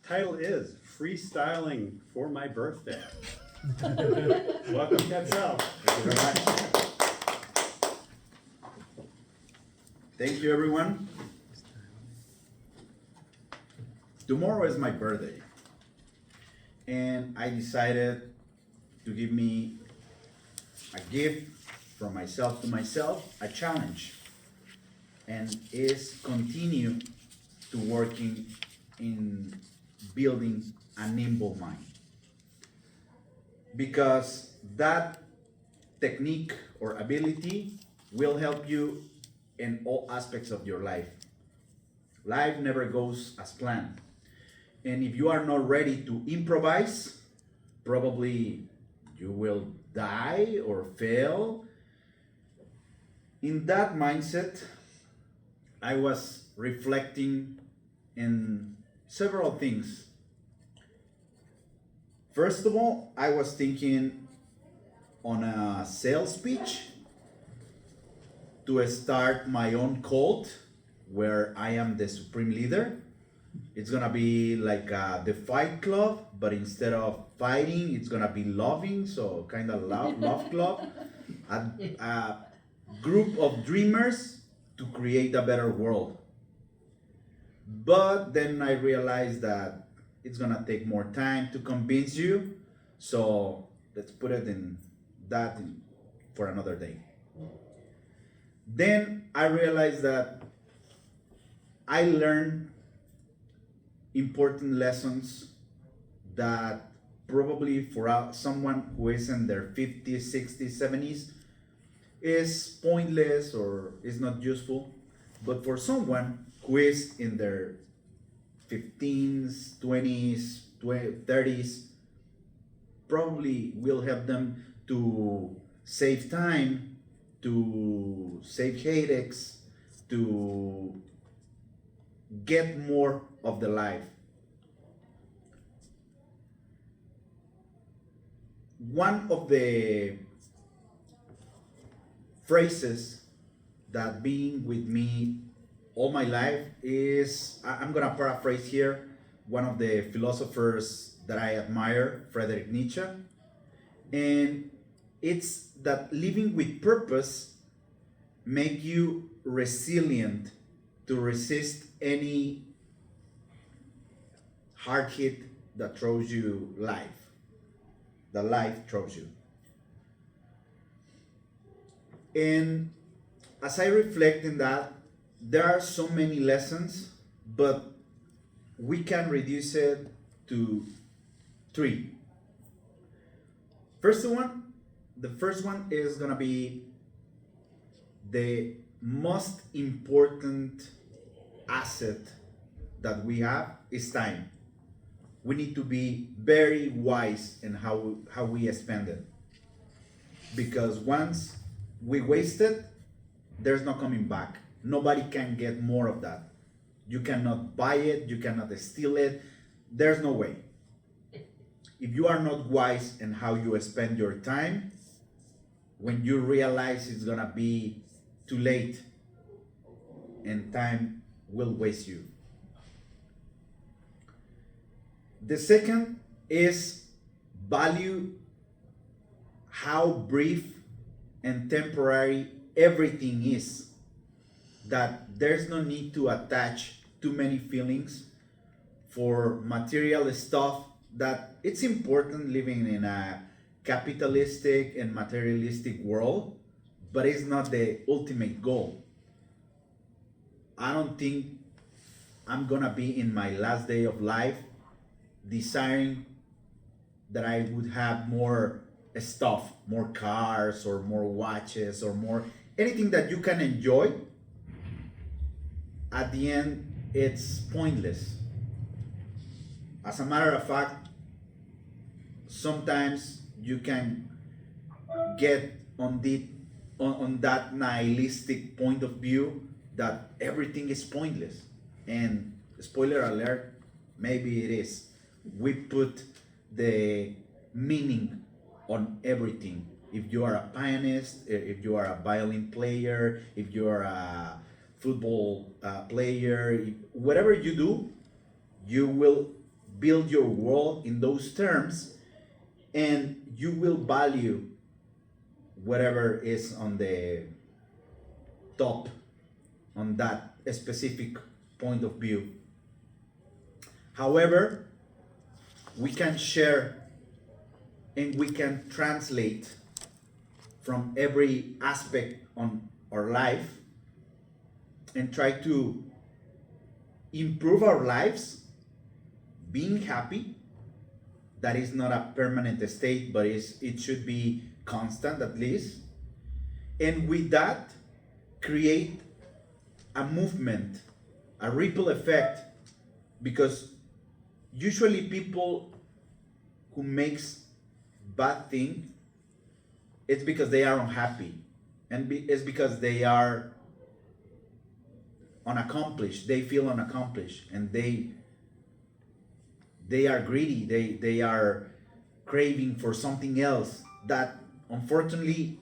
Title is Freestyling for My Birthday. Welcome, Quetzal. Thank you very much. Thank you, everyone. Tomorrow is my birthday, and I decided to give me a gift from myself to myself, a challenge, and is continue to working in building a nimble mind, because that technique or ability will help you in all aspects of your life. Life never goes as planned. And if you are not ready to improvise, probably you will die or fail. In that mindset, I was reflecting in several things. First of all, I was thinking on a sales pitch to start my own cult where I am the supreme leader. It's gonna be like the Fight Club, but instead of fighting, it's gonna be loving, so kind of love club. A group of dreamers to create a better world. But then I realized that it's gonna take more time to convince you, so let's put it in that for another day. Then I realized that I learned important lessons that probably for someone who is in their 50s, 60s, 70s is pointless or is not useful. But for someone who is in their 15s, 20s, 30s, probably will help them to save time, to save headaches, to get more of the life. One of the phrases that being with me all my life is, I'm gonna paraphrase here, one of the philosophers that I admire, Friedrich Nietzsche, and it's that living with purpose make you resilient to resist any hard hit that throws you that life throws you. And as I reflect in that, there are so many lessons, but we can reduce it to three. The first one is gonna be the most important asset that we have is time. We need to be very wise in how we spend it, because once we waste it, there's no coming back. Nobody can get more of that. You cannot buy it, you cannot steal it. There's no way. If you are not wise in how you spend your time, when you realize it's gonna be too late and time will waste you. The second is value how brief and temporary everything is. That there's no need to attach too many feelings for material stuff, that it's important living in a capitalistic and materialistic world, but it's not the ultimate goal. I don't think I'm gonna be in my last day of life desiring that I would have more stuff, more cars or more watches or more anything that you can enjoy. At the end, it's pointless. As a matter of fact, sometimes you can get on that nihilistic point of view that everything is pointless. And spoiler alert, maybe it is. We put the meaning on everything. If you are a pianist, if you are a violin player, if you are a football player, whatever you do, you will build your world in those terms, and you will value whatever is on the top on that specific point of view. However, we can share and we can translate from every aspect on our life and try to improve our lives, being happy. That is not a permanent state, but it should be constant at least. And with that, create a movement, a ripple effect, because usually people who makes bad thing, it's because they are unhappy, and it's because they are unaccomplished. They feel unaccomplished, and they are greedy. They are craving for something else that unfortunately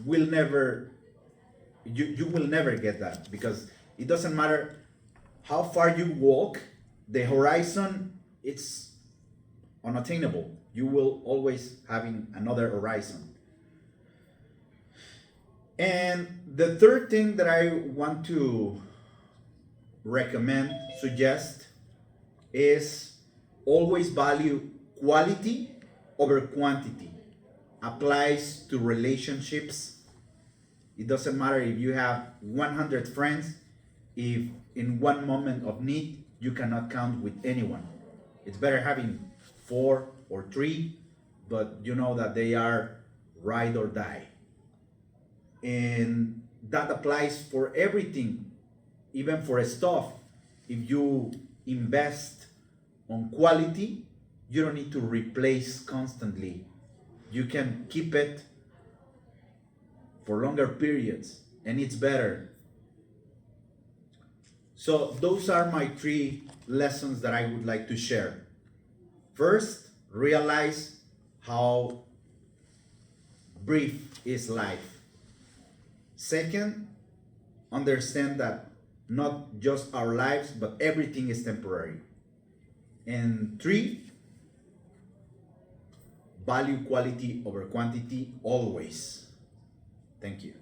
will never, you will never get that, because it doesn't matter how far you walk, the horizon, it's unattainable. You will always having another horizon. And the third thing that I want to recommend, suggest, is always value quality over quantity. Applies to relationships. It doesn't matter if you have 100 friends, if in one moment of need you cannot count with anyone. It's better having 4 or 3, but you know that they are ride or die. And that applies for everything, even for stuff. If you invest on quality, you don't need to replace constantly. You can keep it for longer periods, and it's better. So those are my 3 lessons that I would like to share. First, realize how brief is life. Second, understand that not just our lives, but everything is temporary. And 3, value quality over quantity always. Thank you.